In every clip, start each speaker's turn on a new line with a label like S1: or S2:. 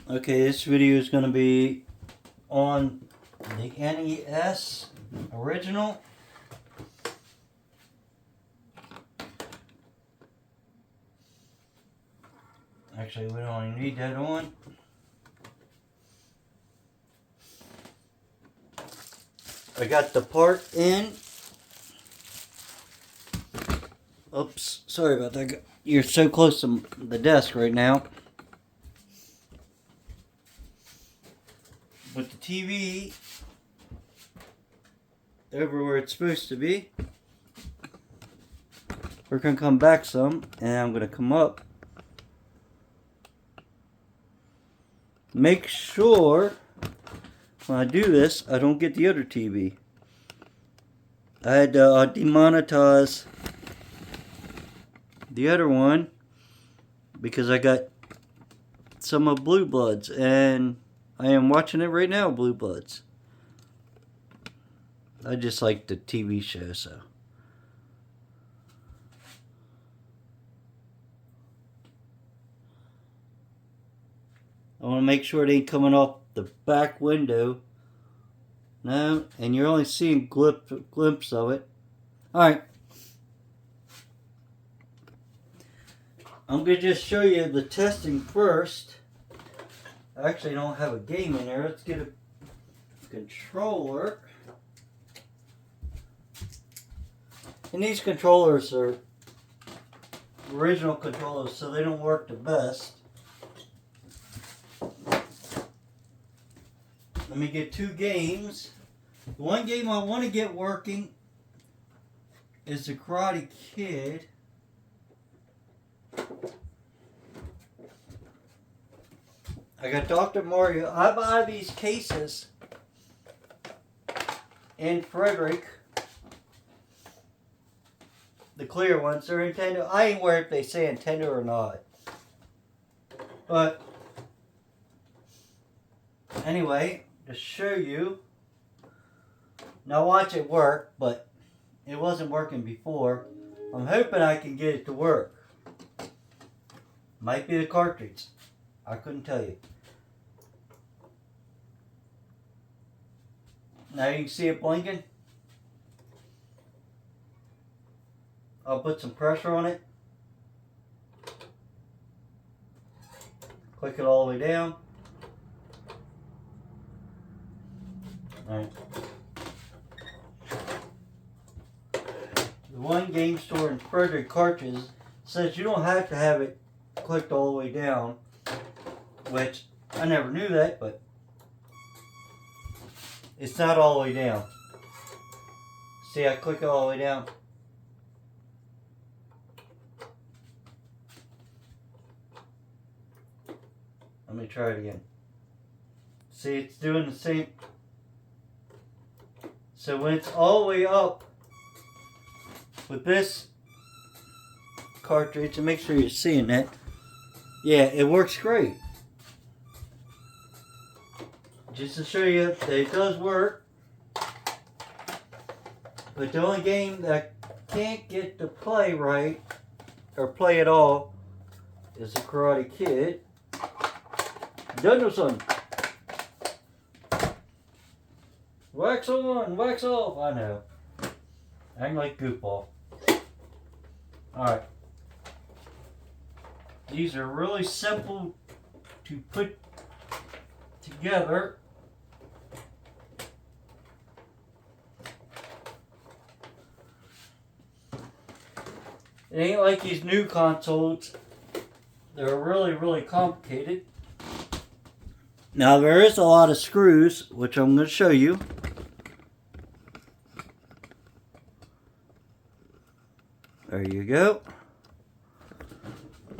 S1: Okay, this video is going to be on the NES original. Actually, we don't even need that on. I got the part in. Oops, sorry about that. You're so close to the desk right now. With the TV over where it's supposed to be. We're going to come back some, and I'm going to come up. Make sure when I do this, I don't get the other TV. I had to demonetize the other one because I got some of Blue Bloods, and I am watching it right now, Blue Bloods. I just like the TV show, so. I want to make sure it ain't coming off the back window. No, and you're only seeing glimpse of it. Alright. I'm going to just show you the testing first. I actually don't have a game in there. Let's get a controller. And these controllers are original controllers, so they don't work the best. Let me get two games. The one game I want to get working is the Karate Kid. I got Dr. Mario. I buy these cases in Frederick. The clear ones. They're Nintendo. I ain't worried if they say Nintendo or not. But anyway, to show you. Now watch it work, but it wasn't working before. I'm hoping I can get it to work. Might be the cartridge. I couldn't tell you. Now you can see it blinking. I'll put some pressure on it. Click it all the way down. Alright. The one game store in Frederick cartridges says you don't have to have it clicked all the way down, which I never knew that, but it's not all the way down. See, I click it all the way down. Let me try it again. See, it's doing the same. So when it's all the way up with this cartridge, and make sure you're seeing that, yeah, it works great. Just to show you that it does work. But the only game that I can't get to play right, or play at all, is the Karate Kid. Danielson. Wax on, wax off. I know. I ain't like goofball. Alright. These are really simple to put together. It ain't like these new consoles. They're really, really complicated. Now there is a lot of screws, which I'm going to show you. There you go.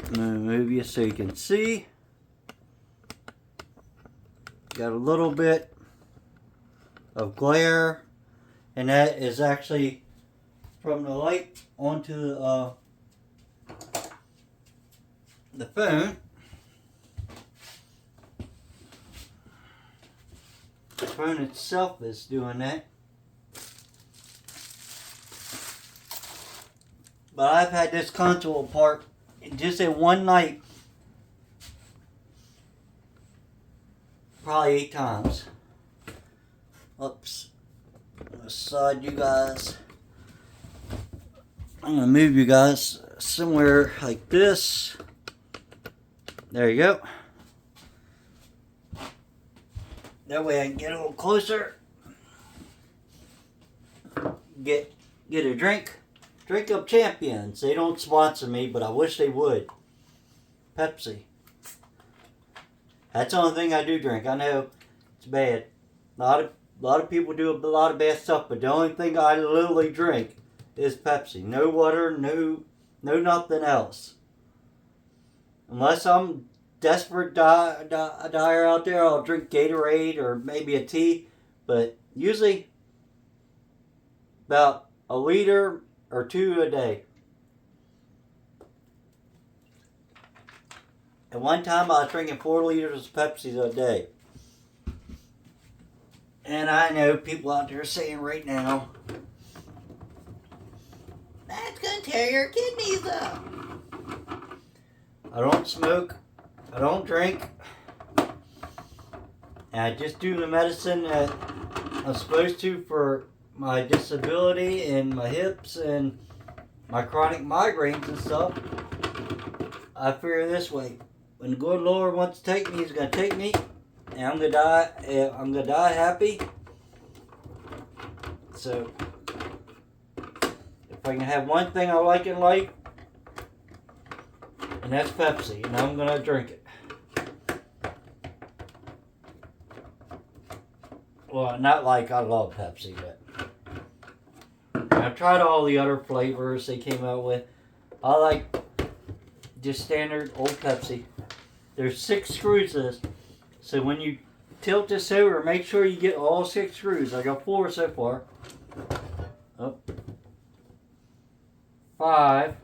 S1: I'm going to move you so you can see. Got a little bit of glare, and that is actually from the light onto the phone. The phone itself is doing that. But I've had this console apart just in one night probably 8 times. Oops. I'm gonna slide you guys. I'm gonna move you guys somewhere like this. There you go. That way I can get a little closer. Get a drink. Drink Up Champions. They don't sponsor me, but I wish they would. Pepsi. That's the only thing I do drink. I know it's bad. A lot of people do a lot of bad stuff, but the only thing I literally drink is Pepsi. No water, no nothing else. Unless I'm desperate dyer out there, I'll drink Gatorade or maybe a tea. But usually about a liter or 2 a day. At one time I was drinking 4 liters of Pepsi a day. And I know people out there saying right now, that's going to tear your kidneys up. I don't smoke. I don't drink. And I just do the medicine that I'm supposed to for my disability and my hips and my chronic migraines and stuff. I figure this way. When the good Lord wants to take me, He's going to take me. And I'm going to die. I'm going to die happy. So, if I can have one thing I like in life, and that's Pepsi, and I'm going to drink it. Well, not like I love Pepsi, but I've tried all the other flavors they came out with. I like just standard old Pepsi. There's 6 screws to this. So when you tilt this over, make sure you get all 6 screws. I got 4 so far. Oh. 5.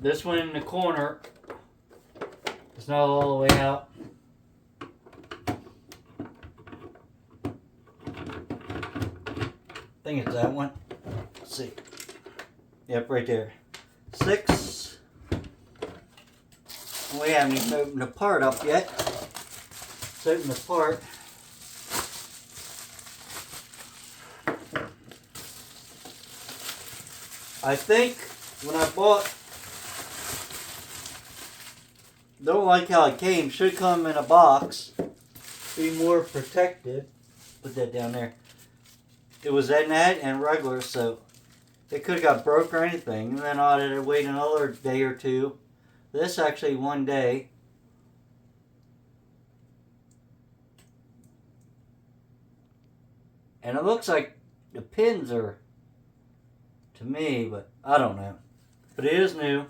S1: This one in the corner. It's not all the way out. I think it's that one. Let's see. Yep, right there. 6. We haven't even opened the part up yet. Let's open the part. I think when I bought, don't like how it came, should come in a box, be more protected. Put that down there. It was that and regular, so it could have got broke or anything, and then I had to wait another day or 2. This actually 1 day. And it looks like the pins are to me, but I don't know. But it is new.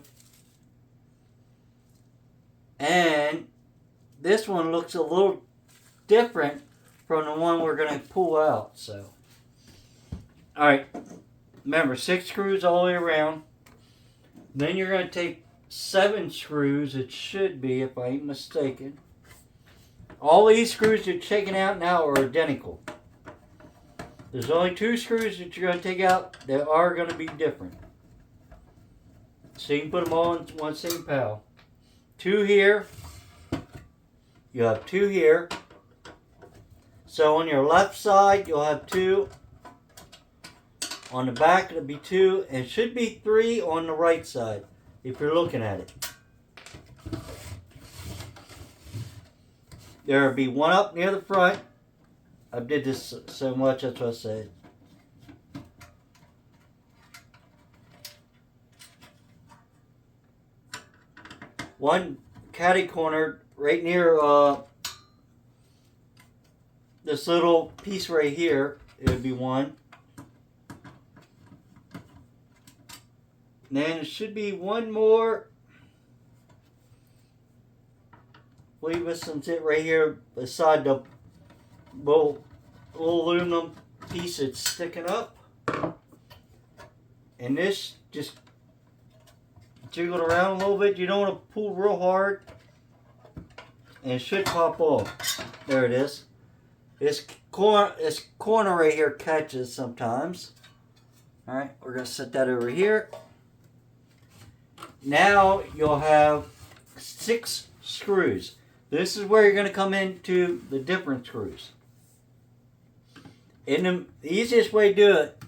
S1: And this one looks a little different from the one we're going to pull out. So, alright. Remember, 6 screws all the way around. Then you're going to take 7 screws, it should be, if I ain't mistaken. All these screws you're taking out now are identical. There's only 2 screws that you're going to take out that are going to be different. So you can put them all in one same pile. 2 here. You have 2 here. So on your left side, you'll have 2. On the back, it'll be 2. And it should be 3 on the right side, if you're looking at it. There'll be 1 up near the front. I did this so much, that's what I said. One catty corner right near this little piece right here. It would be 1. Then it should be 1 more. I believe this one's it right here beside the little aluminum piece that's sticking up. And this just jiggled around a little bit. You don't want to pull real hard. And it should pop off. There it is. This corner right here catches sometimes. Alright, we're going to set that over here. Now you'll have 6 screws. This is where you're going to come into the different screws. And the easiest way to do it,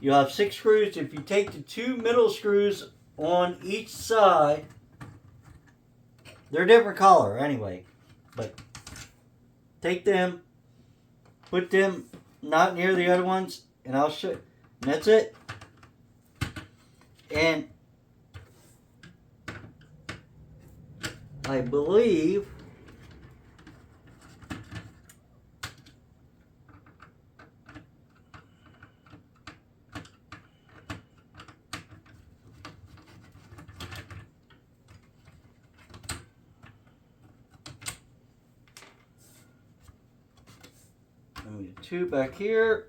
S1: you'll have 6 screws. If you take the 2 middle screws on each side, they're different color anyway, but take them, put them not near the other ones, and I'll show you. And that's it. And I believe we have 2 back here.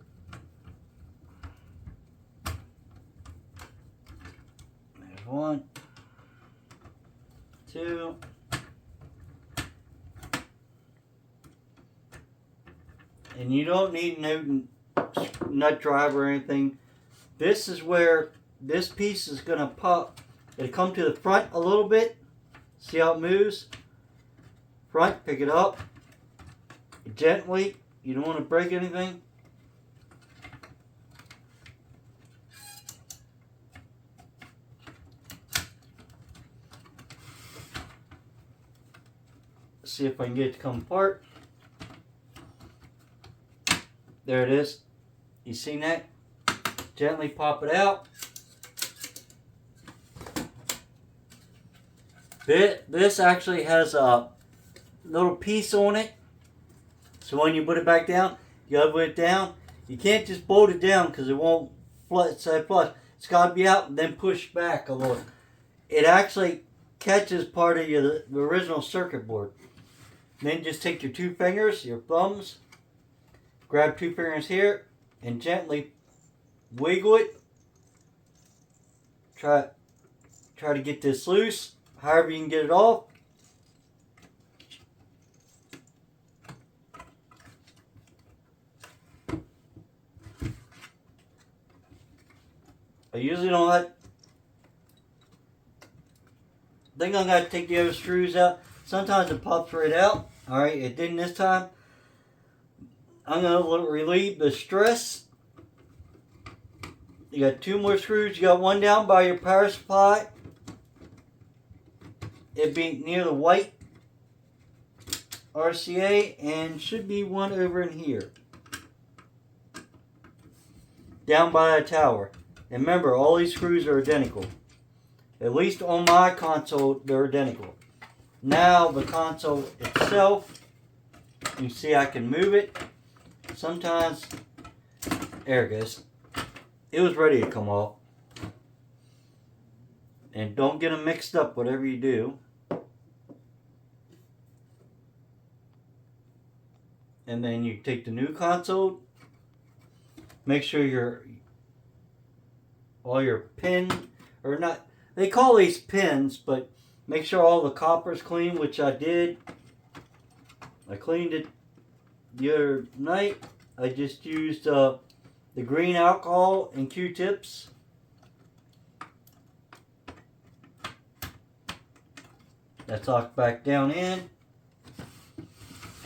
S1: There's 1, 2. And you don't need no nut drive or anything. This is where this piece is going to pop. It'll come to the front a little bit. See how it moves? Front, pick it up. Gently. You don't want to break anything. See if I can get it to come apart. There it is. You seen that? Gently pop it out. This actually has a little piece on it. So when you put it back down, you gotta put it down. You can't just bolt it down because it won't say flush. It's gotta be out and then push back a little. It actually catches part of the original circuit board. Then just take your 2 fingers, your thumbs, grab 2 fingers here, and gently wiggle it. Try to get this loose, however you can get it off. I usually don't I think I'm going to take the other screws out. Sometimes it pops right out. Alright, it didn't this time. I'm going to relieve the stress. You got 2 more screws. You got 1 down by your power supply. It'd be near the white RCA, and should be 1 over in here. Down by the tower. And remember, all these screws are identical. At least on my console, they're identical. Now the console itself, you see I can move it. Sometimes, there it goes. It was ready to come off. And don't get them mixed up, whatever you do. And then you take the new console. Make sure all your pin, or not, they call these pins, but make sure all the copper's clean, which I did. I cleaned it the other night. I just used the green alcohol and Q-tips. That's locked back down in.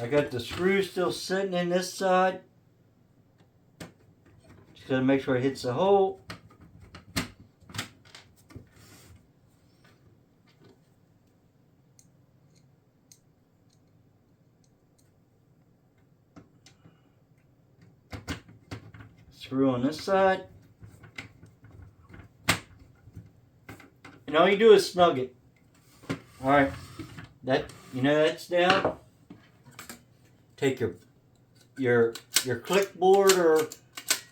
S1: I got the screw still sitting in this side. Just gotta make sure it hits the hole. Screw on this side. And all you do is snug it. Alright. That's down. Take your clipboard or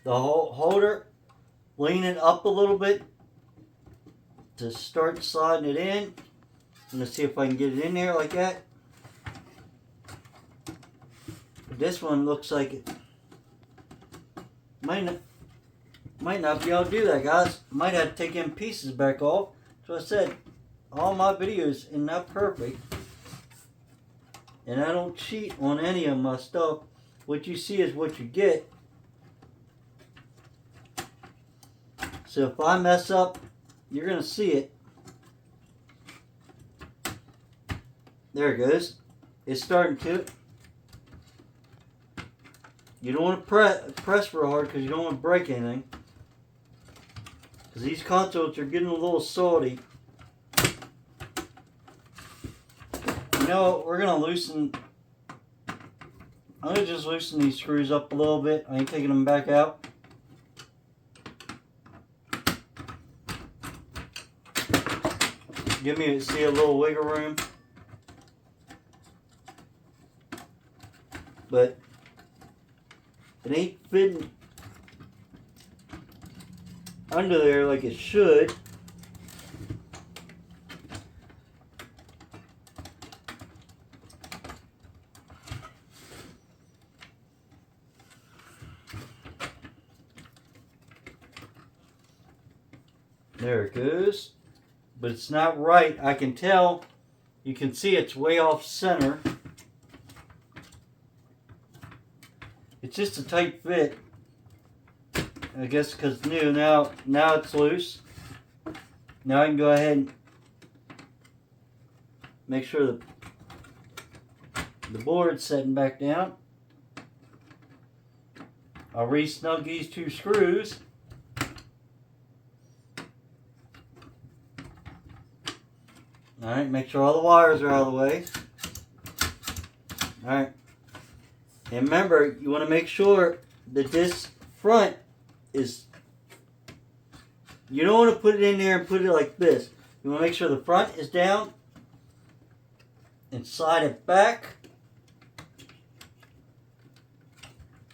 S1: the holder, lean it up a little bit to start sliding it in. I'm gonna see if I can get it in there like that. This one looks like it might not be able to do that, guys. Might have to take them pieces back off. So I said, all my videos are not perfect, and I don't cheat on any of my stuff. What you see is what you get. So if I mess up, you're gonna see it. There it goes. It's starting to. You don't want to press real hard because you don't want to break anything. Because these consoles are getting a little salty. You know, we're going to loosen. I'm going to just loosen these screws up a little bit. I ain't taking them back out. Give me see a little wiggle room. But it ain't fitting under there like it should. There it goes. But it's not right. I can tell. You can see it's way off center. It's just a tight fit. I guess because it's new. Now it's loose. Now I can go ahead and make sure the board's setting back down. I'll re-snug these two screws. Alright, make sure all the wires are out of the way. Alright. And remember, you want to make sure that this front is... You don't want to put it in there and put it like this. You want to make sure the front is down. And slide it back.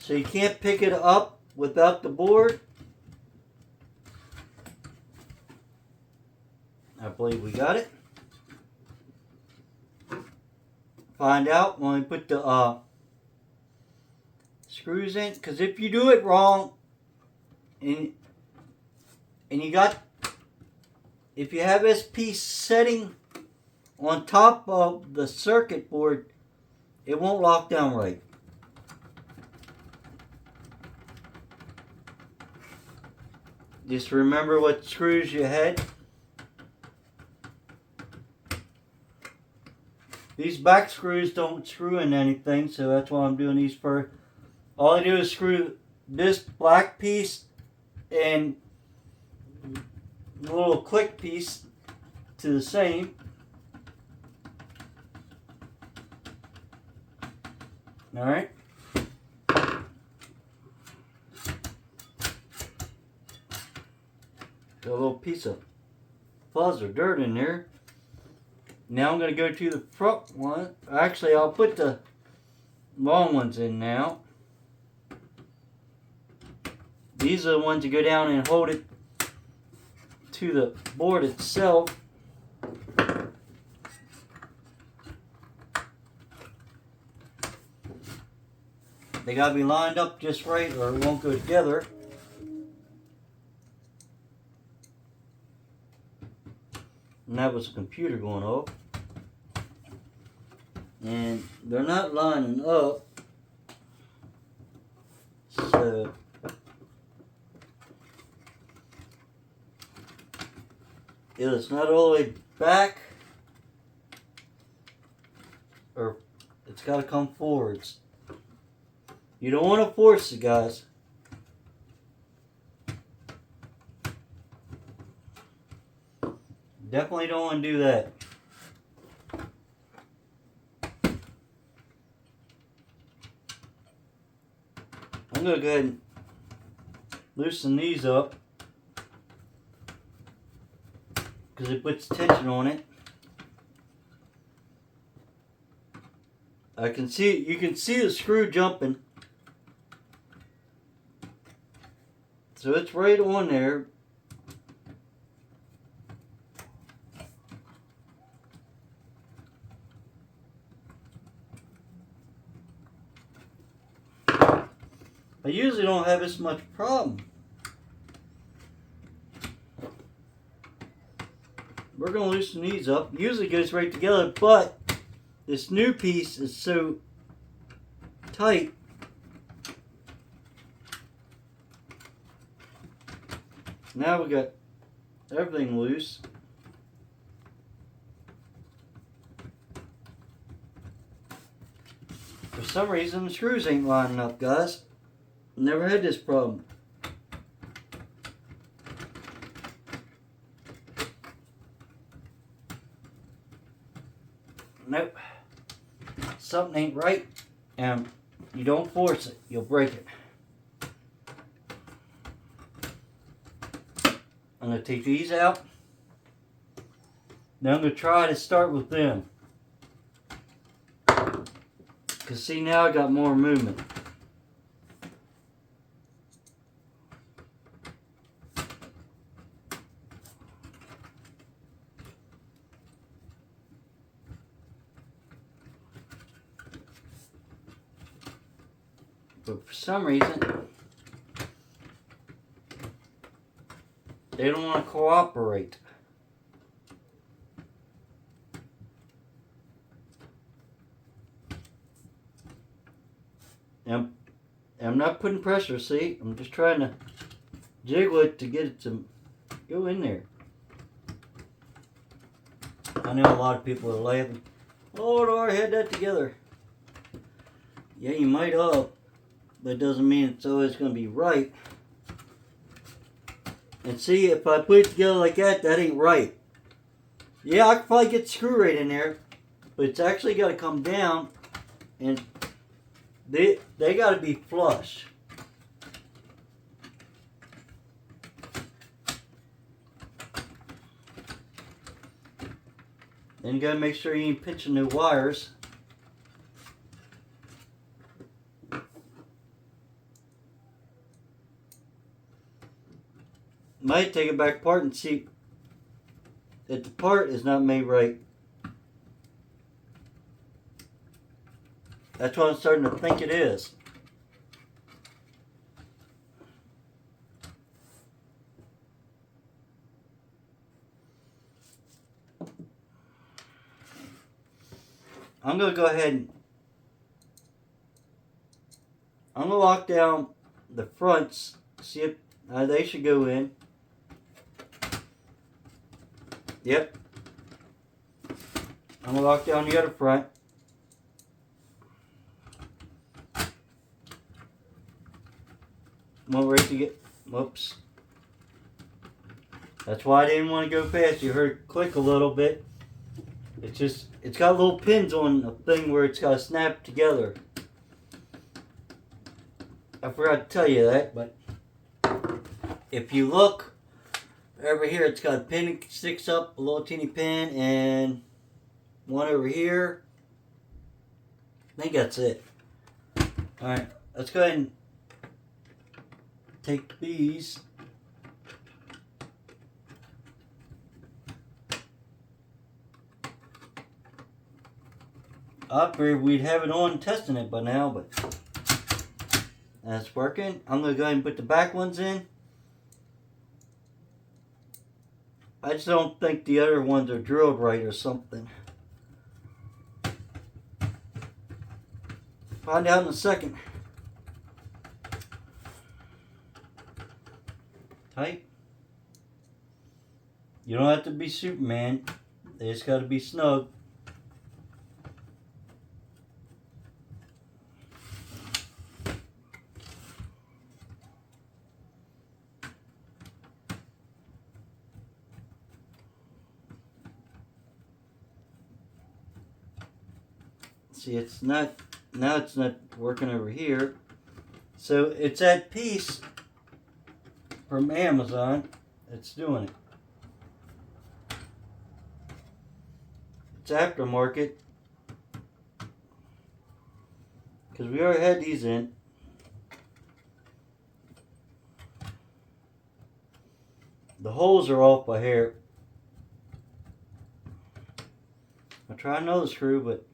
S1: So you can't pick it up without the board. I believe we got it. Find out when we put the screws in, because if you do it wrong and you got, if you have this piece setting on top of the circuit board, it won't lock down right. Just remember what screws you had. These back screws don't screw in anything, so that's why I'm doing these first. All I do is screw this black piece and the little click piece to the same. Alright. Got a little piece of fuzz or dirt in there. Now I'm going to go to the front one. Actually, I'll put the long ones in now. These are the ones that go down and hold it to the board itself. They got to be lined up just right or it won't go together. And that was a computer going off. And they're not lining up. So it's not all the way back, or it's got to come forwards. You don't want to force it, guys. Definitely don't want to do that. I'm going to go ahead and loosen these up because it puts tension on it. You can see the screw jumping. So it's right on there. I usually don't have this much problem. We're going to loosen these up. Usually it goes right together, but this new piece is so tight. Now we got everything loose. for some reason the screws ain't lining up, guys. Never had this problem. Nope. Something ain't right, and you don't force it, you'll break it. I'm going to take these out. Now I'm going to try to start with them. Because see, now I got more movement. But for some reason, they don't want to cooperate. I'm not putting pressure, see? I'm just trying to jiggle it to get it to go in there. I know a lot of people are laughing. Oh, I already had that together. Yeah, you might have, but it doesn't mean it's always going to be right. And see, if I put it together like that, that ain't right. Yeah, I could probably get the screw right in there, but it's actually got to come down, and they got to be flush. Then you got to make sure you ain't pinching the wires. Might take it back apart and see that the part is not made right. That's what I'm starting to think it is. I'm going to go ahead and I'm going to lock down the fronts, see if they should go in. Yep. I'm going to lock down the other front. I'm ready to get, whoops. That's why I didn't want to go fast. You heard it click a little bit. It's got little pins on the thing where it's got to snap together. I forgot to tell you that, but if you look over here, it's got a pin that sticks up, a little teeny pin, and one over here. I think that's it. Alright, let's go ahead and take these. I figured we'd have it on testing it by now, but that's working. I'm going to go ahead and put the back ones in. I just don't think the other ones are drilled right or something. Find out in a second. Tight. You don't have to be Superman. They just got to be snug. See, it's not, now it's not working over here. So it's that piece from Amazon that's doing it. It's aftermarket. Because we already had these in. The holes are off by hair. I'll try another screw, but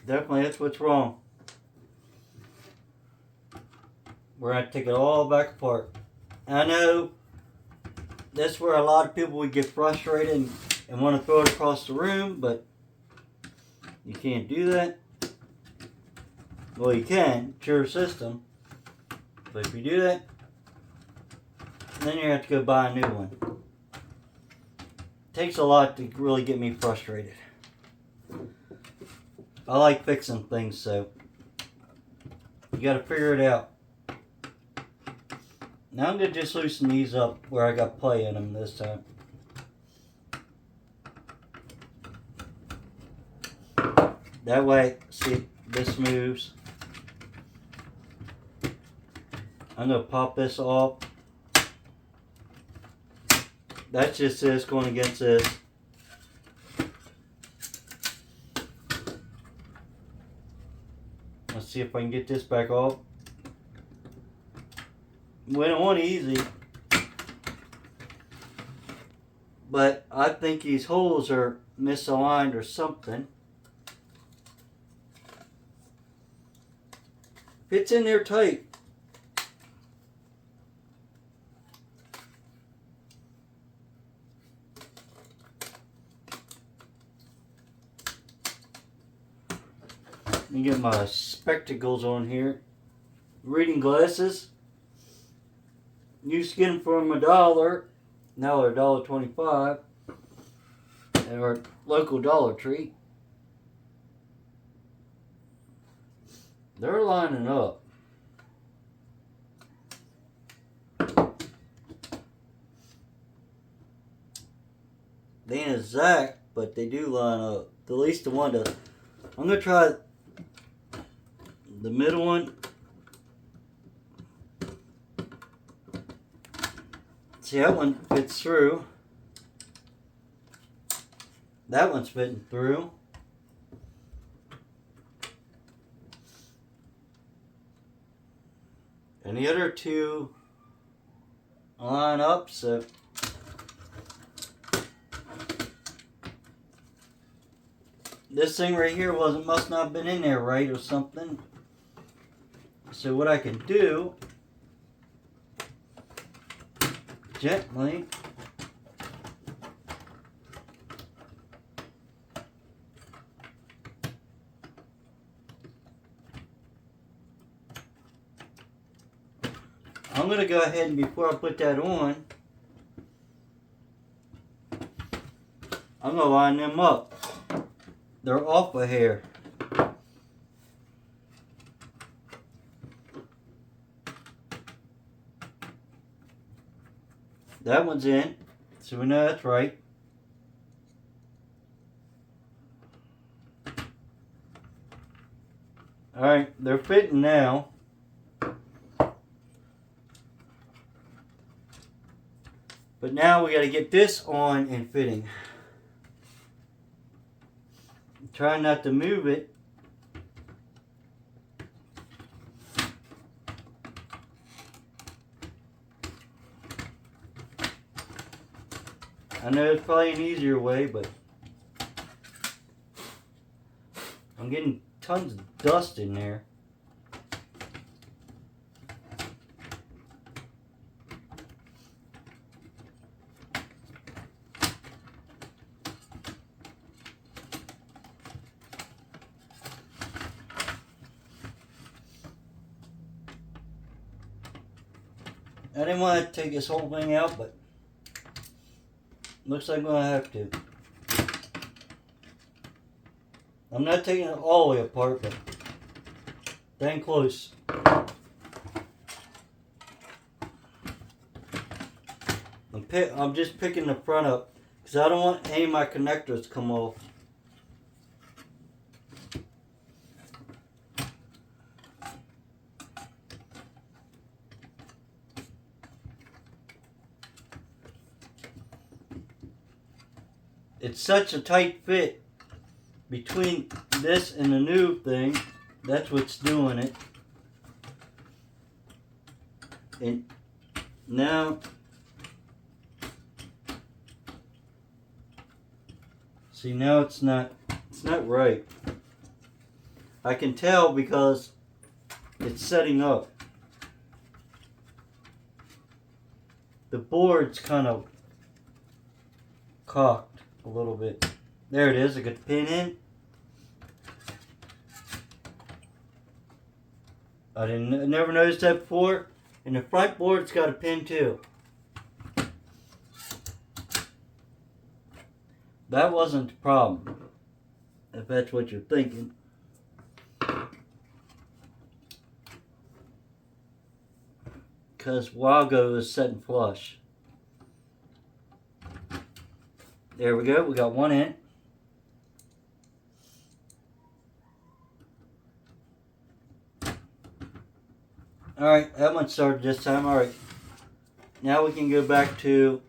S1: Definitely, that's what's wrong. We're going to take it all back apart. I know that's where a lot of people would get frustrated and want to throw it across the room, but you can't do that. Well, you can. It's your system. But if you do that, then you have to go buy a new one. It takes a lot to really get me frustrated. I like fixing things, so you got to figure it out. Now I'm going to just loosen these up where I got play in them this time. That way, see, this moves. I'm going to pop this off. That's just this going against this. Let's see if I can get this back off. Went on easy. But I think these holes are misaligned or something. Fits in there tight. Let me get my spectacles on here. Reading glasses. Used to get them for $1. Now they're $1.25 at our local Dollar Tree. They're lining up. They ain't exact, but they do line up. At least the one does. I'm going to try the middle one. See, that one fits through. That one's fitting through. And the other two line up, so this thing right here must not have been in there right or something. So what I can do, gently I'm going to go ahead and before I put that on, I'm going to line them up. They're off a hair. That one's in, so we know that's right. Alright, they're fitting now. But now we got to get this on and fitting. Try not to move it. I know it's probably an easier way, but I'm getting tons of dust in there. I didn't want to take this whole thing out, but looks like I'm going to have to. I'm not taking it all the way apart, but dang close. I'm just picking the front up because I don't want any of my connectors to come off. It's such a tight fit between this and the new thing. That's what's doing it. And now, see, now it's not right. I can tell because it's setting up. The board's kind of cocked a little bit. There it is. I got the pin in. I never noticed that before. And the front board's got a pin too. That wasn't the problem, if that's what you're thinking. Because a while ago it was setting flush. There we go. We got one in. Alright, that one started this time. Alright. Now we can go back to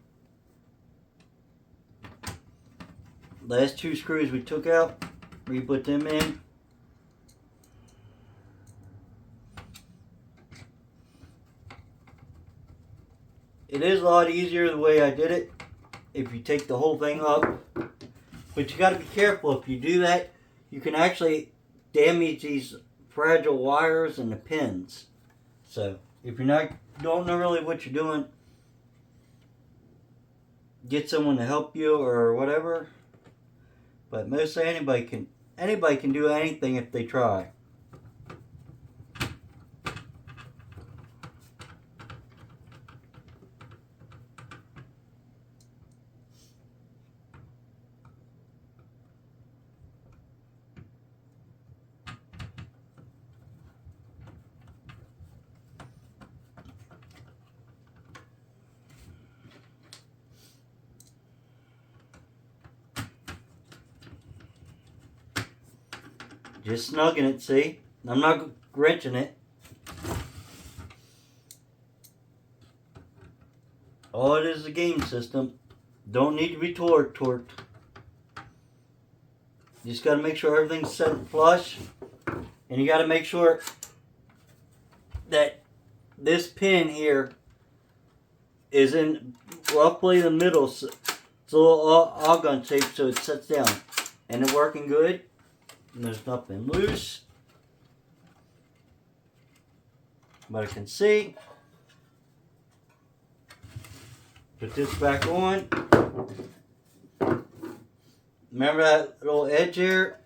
S1: last two screws we took out. Re-put them in. It is a lot easier the way I did it if you take the whole thing up. But you got to be careful. If you do that, you can actually damage these fragile wires and the pins. So if you're don't know really what you're doing, get someone to help you or whatever. But mostly anybody can do anything if they try. Just snugging it, see? I'm not wrenching it. All it is a game system. Don't need to be torqued. You just got to make sure everything's set flush. And you got to make sure that this pin here is in roughly the middle. So it's a little oblong shape so it sets down. And it's working good. And there's nothing loose. But I can see. Put this back on. Remember that little edge here?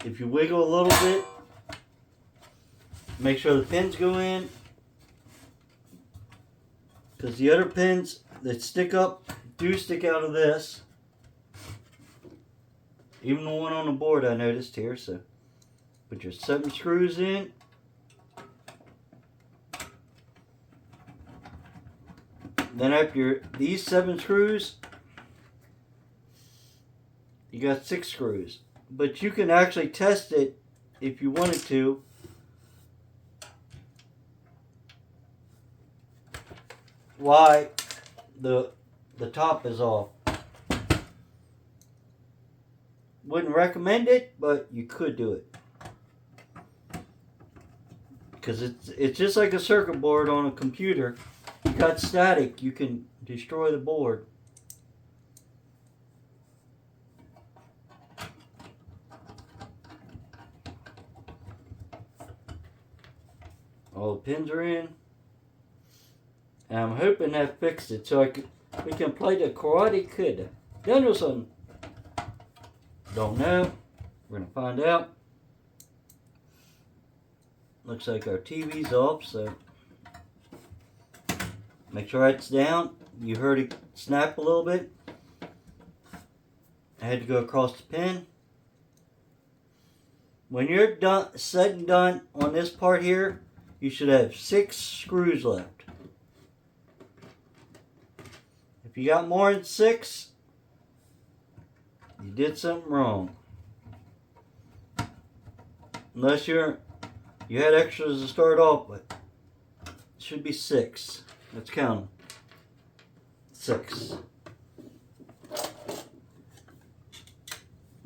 S1: If you wiggle a little bit, make sure the pins go in. Because the other pins that stick up do stick out of this. Even the one on the board I noticed here. So put your 7 screws in. Then after these 7 screws, you got 6 screws. But you can actually test it if you wanted to. Why the top is off. Wouldn't recommend it, but you could do it. Because it's just like a circuit board on a computer. You got static, you can destroy the board. All the pins are in. And I'm hoping that fixed it so we can play the Karate Kid. Danielson. Don't know. We're going to find out. Looks like our TV's off, so make sure it's down. You heard it snap a little bit. I had to go across the pin. When you're done, said and done on this part here, you should have 6 screws left. If you got more than 6, you did something wrong. Unless you had extras to start off with. It should be 6. Let's count them. 6.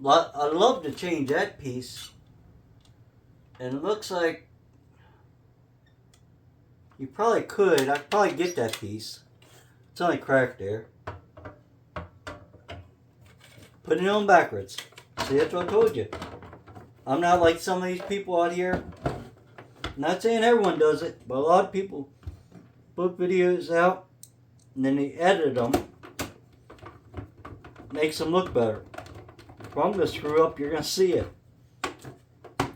S1: I'd love to change that piece. And it looks like you probably could. I could probably get that piece. It's only cracked there. Put it on backwards. See, that's what I told you. I'm not like some of these people out here. Not saying everyone does it, but a lot of people put videos out and then they edit them. Makes them look better. If I'm going to screw up, you're going to see it.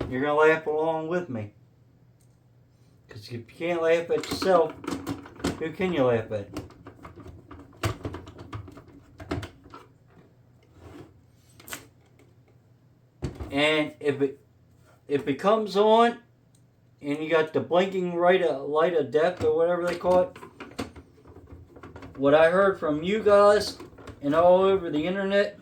S1: You're going to laugh along with me. Because if you can't laugh at yourself, who can you laugh at? And if it comes on and you got the blinking light of death or whatever they call it, what I heard from you guys and all over the internet,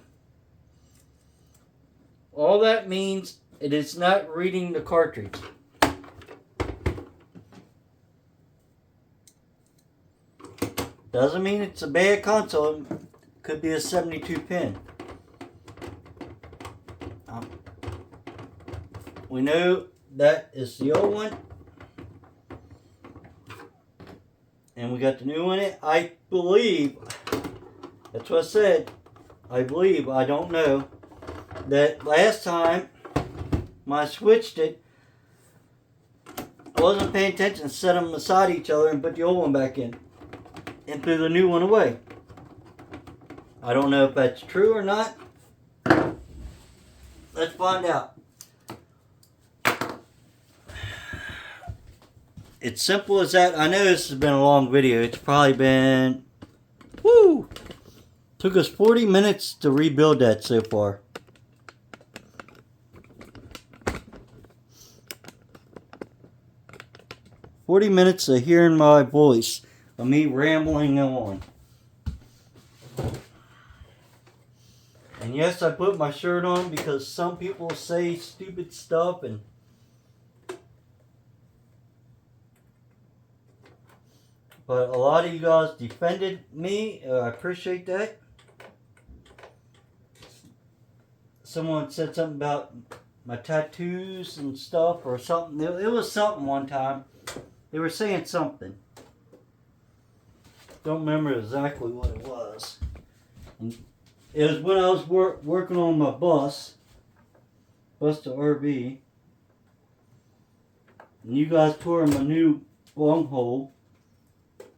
S1: all that means it is not reading the cartridge. Doesn't mean it's a bad console. It could be a 72 pin. We know that is the old one. And we got the new one in it. I believe, that's what I said, I believe, I don't know, that last time when I switched it, I wasn't paying attention, set them beside each other and put the old one back in. And threw the new one away. I don't know if that's true or not. Let's find out. It's simple as that. I know this has been a long video. It's probably been... Woo! Took us 40 minutes to rebuild that so far. "40 minutes of hearing my voice. Of me rambling on. And yes, I put my shirt on because some people say stupid stuff and but a lot of you guys defended me. I appreciate that. Someone said something about my tattoos and stuff or something. It was something one time. They were saying something. Don't remember exactly what it was. And it was when I was working on my bus to RV. And you guys tore my new bunghole.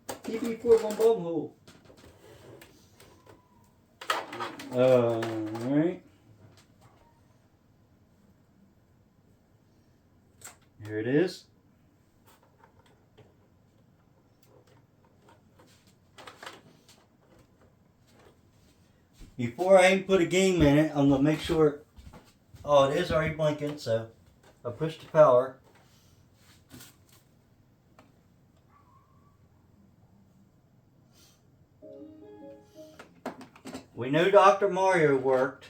S1: TP4 bunghole. Alright. Here it is. Before I even put a game in it, I'm going to make sure... Oh, it is already blinking, so I push the power. We knew Dr. Mario worked.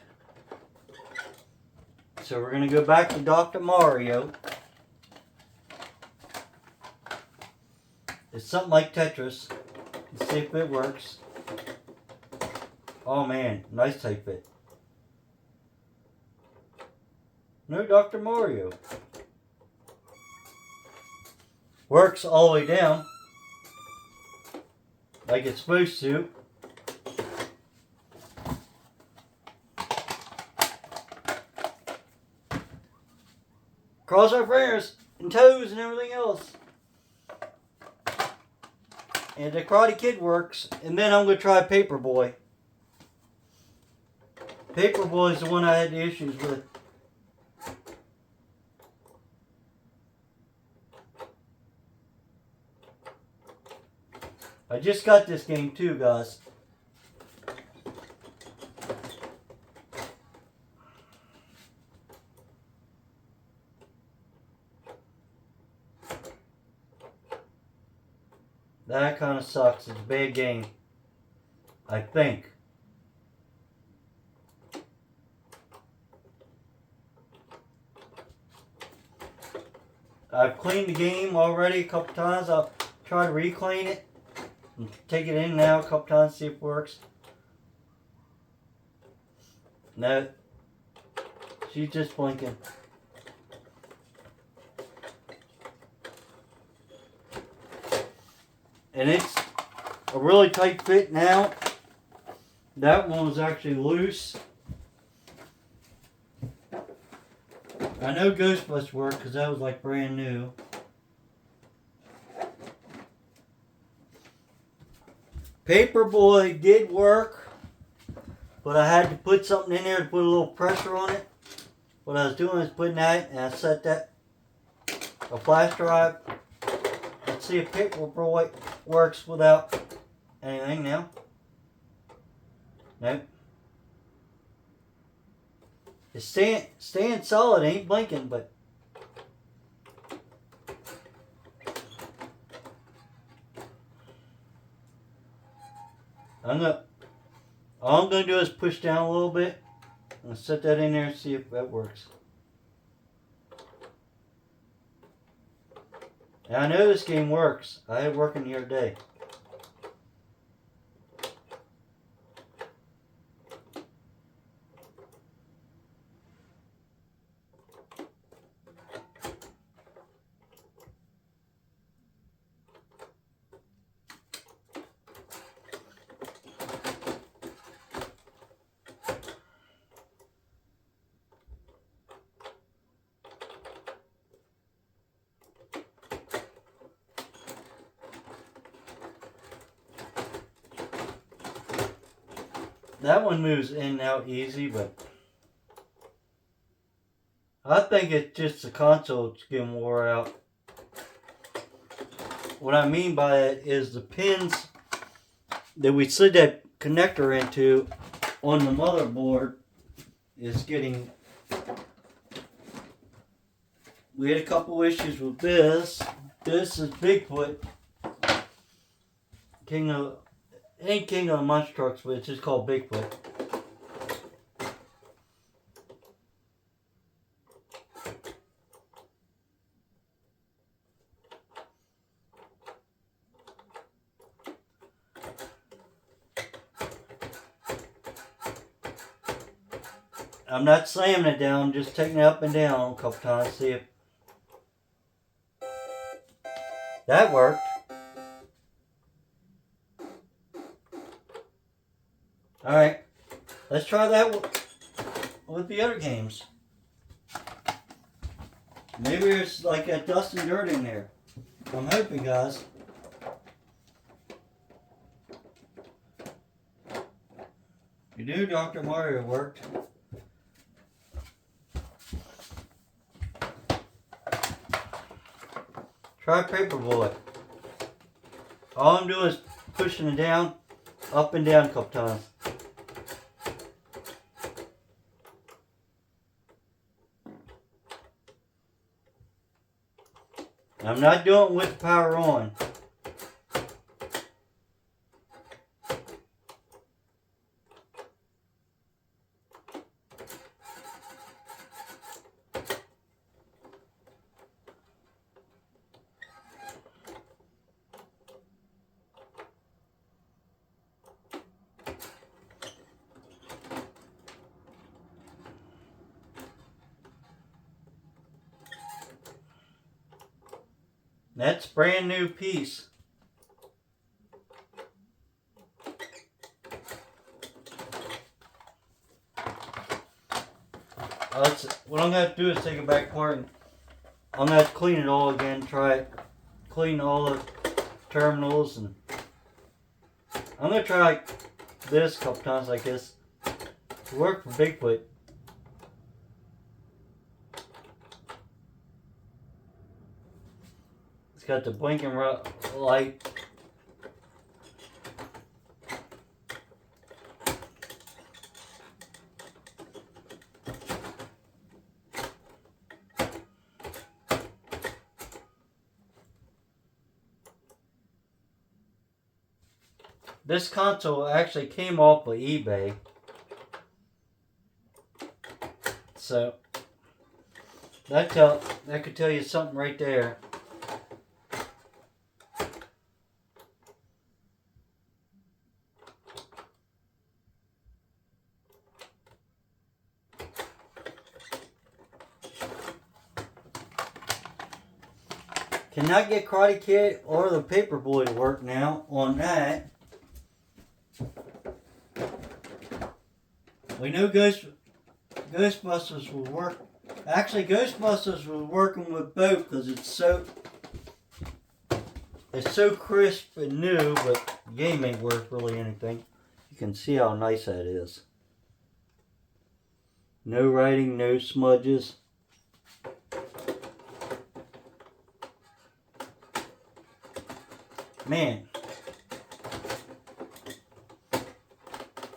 S1: So we're going to go back to Dr. Mario. It's something like Tetris. Let's see if it works. Oh man, nice tight fit. No Dr. Mario. Works all the way down. Like it's supposed to. Cross our fingers and toes and everything else. And the Karate Kid works. And then I'm going to try Paperboy. Paperboy is the one I had the issues with. I just got this game too, guys. That kind of sucks. It's a bad game. I think. I've cleaned the game already a couple times. I'll try to reclean it and take it in now a couple times, see if it works. No, she's just blinking. And it's a really tight fit now. That one was actually loose. I know Ghostbusters worked because that was like brand new. Paperboy did work, but I had to put something in there to put a little pressure on it. What I was doing is putting that, and I set that a flash drive. Let's see if Paperboy works without anything now. Nope. It's staying solid, ain't blinking, but all I'm gonna do is push down a little bit. I'm gonna set that in there and see if that works. And I know this game works. I had it working here today. That one moves in and out easy, but I think it's just the console that's getting wore out. What I mean by it is the pins that we slid that connector into on the motherboard is getting... We had a couple issues with this. This is Bigfoot. Ain't King of the Monster Trucks, but it's just called Bigfoot. I'm not slamming it down, just taking it up and down a couple times, see if that worked. Alright, let's try that with the other games. Maybe there's like a dust and dirt in there. I'm hoping, guys. You knew Dr. Mario worked. Try Paperboy. All I'm doing is pushing it down, up and down a couple times. I'm not doing it with the power on. That's a brand new piece. What I'm going to do is take it back apart and I'm going to have to clean it all again, try it, clean all the terminals, and I'm going to try this a couple times like this. It worked for Bigfoot. It's got the blinking light. This console actually came off of eBay. So that could tell you something right there. Cannot get Karate Kid or the Paperboy to work now on that. We knew Ghostbusters would work Actually, Ghostbusters was working with both because it's so crisp and new, but the game ain't worth really anything. You can see how nice that is. No writing, no smudges. Man,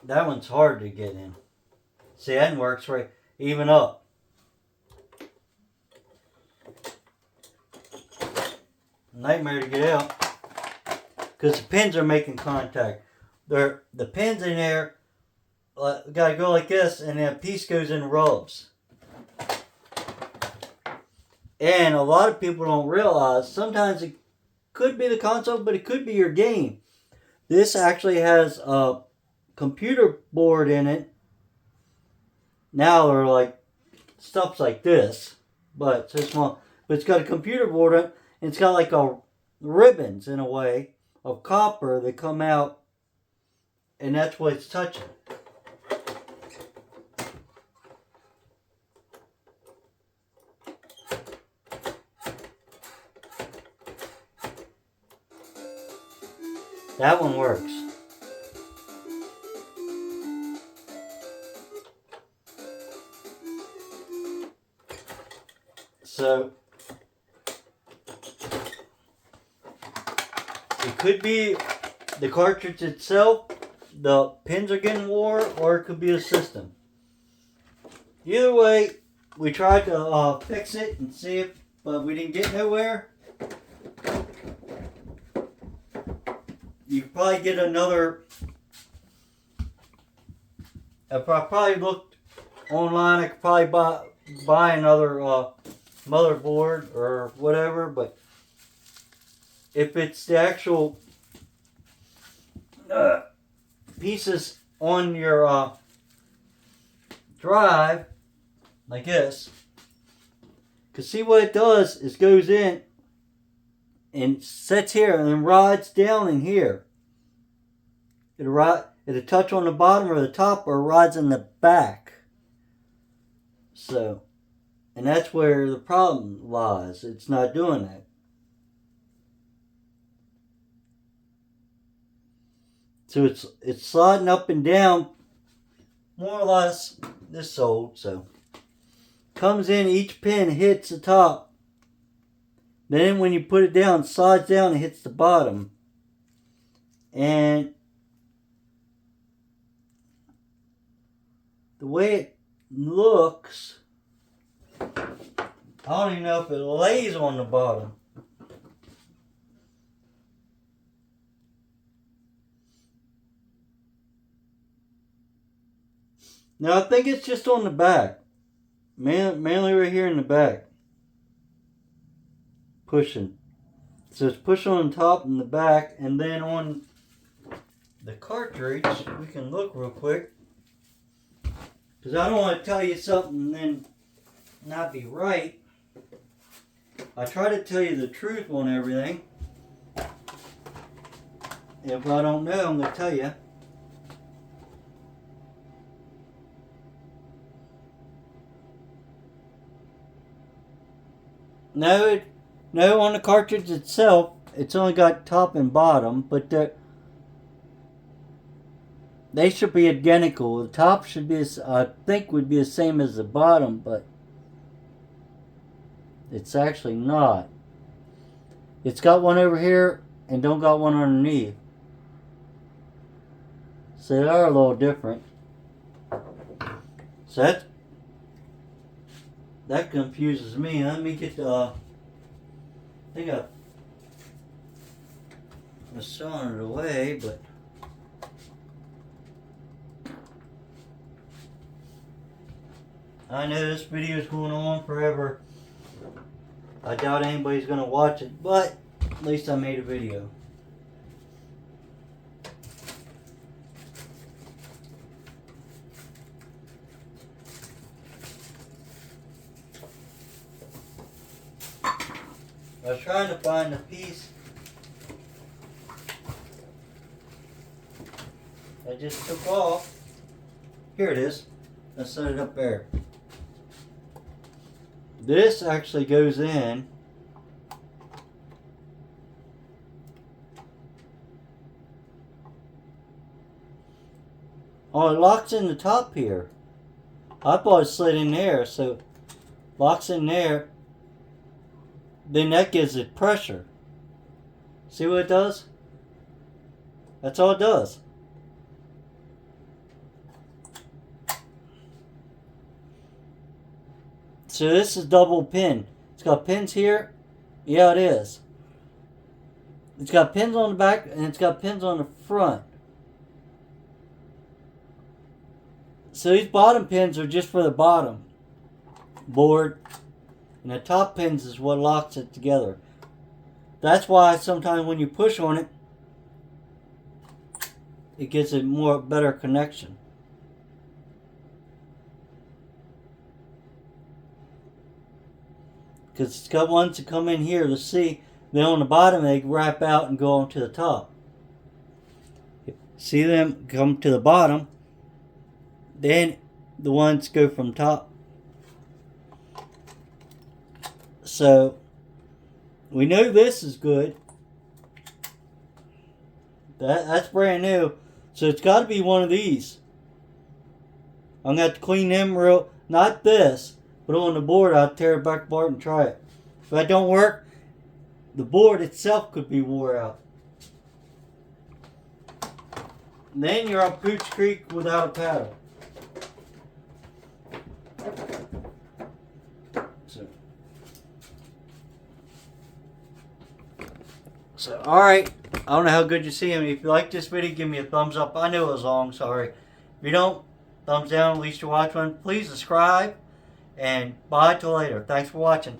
S1: that one's hard to get in. See, that works right even up. Nightmare to get out because the pins are making contact. The pins in there gotta go like this, and then a piece goes in rubs. And a lot of people don't realize sometimes it could be the console, but it could be your game. This actually has a computer board in it. Now they're like stuff's like this, but so small. But it's got a computer board in it, and it's got like a ribbons in a way of copper that come out, and that's what it's touching. That one works. So it could be the cartridge itself, the pins are getting wore, or it could be a system. Either way, we tried to fix it and see if, but we didn't get nowhere. You could probably get another. If I probably looked online, I could probably buy another motherboard or whatever. But if it's the actual pieces on your drive, like this, because see what it does is goes in and sets here and then rides down in here. It'll touch on the bottom or the top, or rides in the back. So, and that's where the problem lies. It's not doing that. So it's sliding up and down, more or less this old. So comes in, each pin hits the top. Then when you put it down, it slides down and hits the bottom. And the way it looks, I don't even know if it lays on the bottom. Now I think it's just on the back. Mainly right here in the back. Pushing. So it's pushing on the top and the back, and then on the cartridge, we can look real quick. Because I don't want to tell you something and then not be right. I try to tell you the truth on everything. If I don't know, I'm going to tell you. No, on the cartridge itself, it's only got top and bottom, but they should be identical. The top should be, I think, would be the same as the bottom, but it's actually not. It's got one over here and don't got one underneath. So they are a little different. So that confuses me. Let me get the, I think I was sawing it away, but I know this video is going on forever. I doubt anybody's going to watch it, but at least I made a video. I was trying to find the piece I just took off. Here it is. Let's set it up there. This actually goes in. Oh, it locks in the top here. I thought it slid in there, so locks in there. Then that gives it pressure. See what it does? That's all it does. So this is double pin. It's got pins here. Yeah, it is. It's got pins on the back and it's got pins on the front. So these bottom pins are just for the bottom board. And the top pins is what locks it together. That's why sometimes when you push on it, it gets a better connection. Because it's got ones that come in here to see. Then on the bottom they wrap out and go on to the top. See them come to the bottom. Then the ones go from top. So we know this is good. That's brand new. So it's got to be one of these. I'm going to have to clean them not this, but on the board I'll tear it back apart and try it. If that don't work, the board itself could be wore out. And then you're up Pooch Creek without a paddle. So, alright. I don't know how good you see him. If you like this video, give me a thumbs up. I know it was long, sorry. If you don't, thumbs down, at least you watch one. Please subscribe. And bye till later. Thanks for watching.